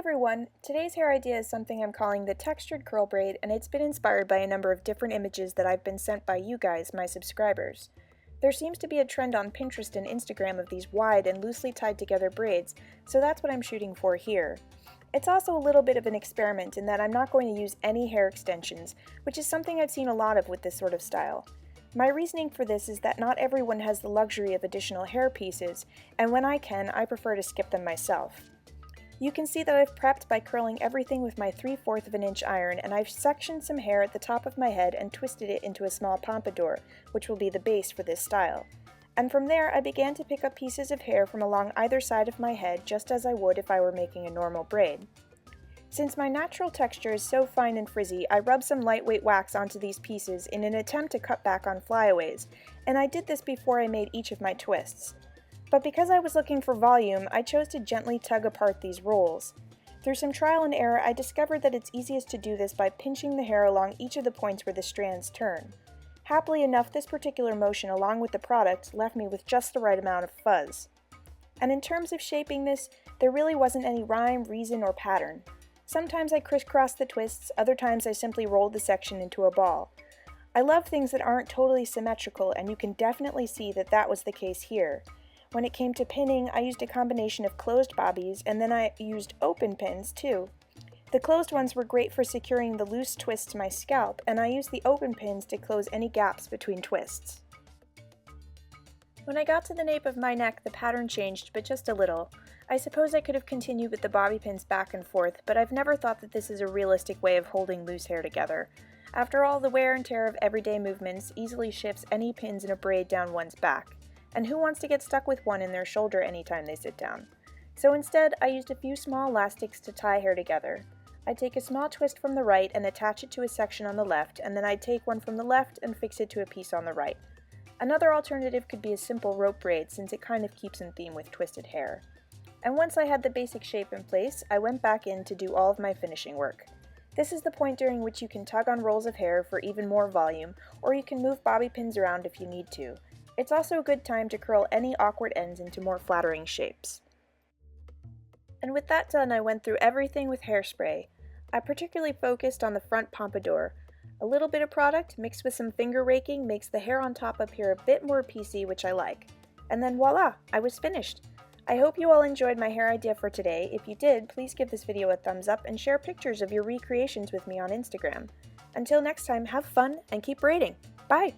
everyone, today's hair idea is something I'm calling the textured curl braid, and it's been inspired by a number of different images that I've been sent by you guys, my subscribers. There seems to be a trend on Pinterest and Instagram of these wide and loosely tied together braids, so that's what I'm shooting for here. It's also a little bit of an experiment in that I'm not going to use any hair extensions, which is something I've seen a lot of with this sort of style. My reasoning for this is that not everyone has the luxury of additional hair pieces, and when I can, I prefer to skip them myself. You can see that I've prepped by curling everything with my 3/4 of an inch iron, and I've sectioned some hair at the top of my head and twisted it into a small pompadour, which will be the base for this style. And from there I began to pick up pieces of hair from along either side of my head just as I would if I were making a normal braid. Since my natural texture is so fine and frizzy, I rubbed some lightweight wax onto these pieces in an attempt to cut back on flyaways, and I did this before I made each of my twists. But because I was looking for volume, I chose to gently tug apart these rolls. Through some trial and error, I discovered that it's easiest to do this by pinching the hair along each of the points where the strands turn. Happily enough, this particular motion along with the product left me with just the right amount of fuzz. And in terms of shaping this, there really wasn't any rhyme, reason, or pattern. Sometimes I crisscrossed the twists, other times I simply rolled the section into a ball. I love things that aren't totally symmetrical, and you can definitely see that that was the case here. When it came to pinning, I used a combination of closed bobbies, and then I used open pins too. The closed ones were great for securing the loose twist to my scalp, and I used the open pins to close any gaps between twists. When I got to the nape of my neck, the pattern changed, but just a little. I suppose I could have continued with the bobby pins back and forth, but I've never thought that this is a realistic way of holding loose hair together. After all, the wear and tear of everyday movements easily shifts any pins in a braid down one's back. And who wants to get stuck with one in their shoulder anytime they sit down? So instead, I used a few small elastics to tie hair together. I'd take a small twist from the right and attach it to a section on the left, and then I'd take one from the left and fix it to a piece on the right. Another alternative could be a simple rope braid, since it kind of keeps in theme with twisted hair. And once I had the basic shape in place, I went back in to do all of my finishing work. This is the point during which you can tug on rolls of hair for even more volume, or you can move bobby pins around if you need to. It's also a good time to curl any awkward ends into more flattering shapes. And with that done, I went through everything with hairspray. I particularly focused on the front pompadour. A little bit of product mixed with some finger raking makes the hair on top appear a bit more piecey, which I like. And then voila, I was finished! I hope you all enjoyed my hair idea for today. If you did, please give this video a thumbs up and share pictures of your recreations with me on Instagram. Until next time, have fun and keep braiding! Bye!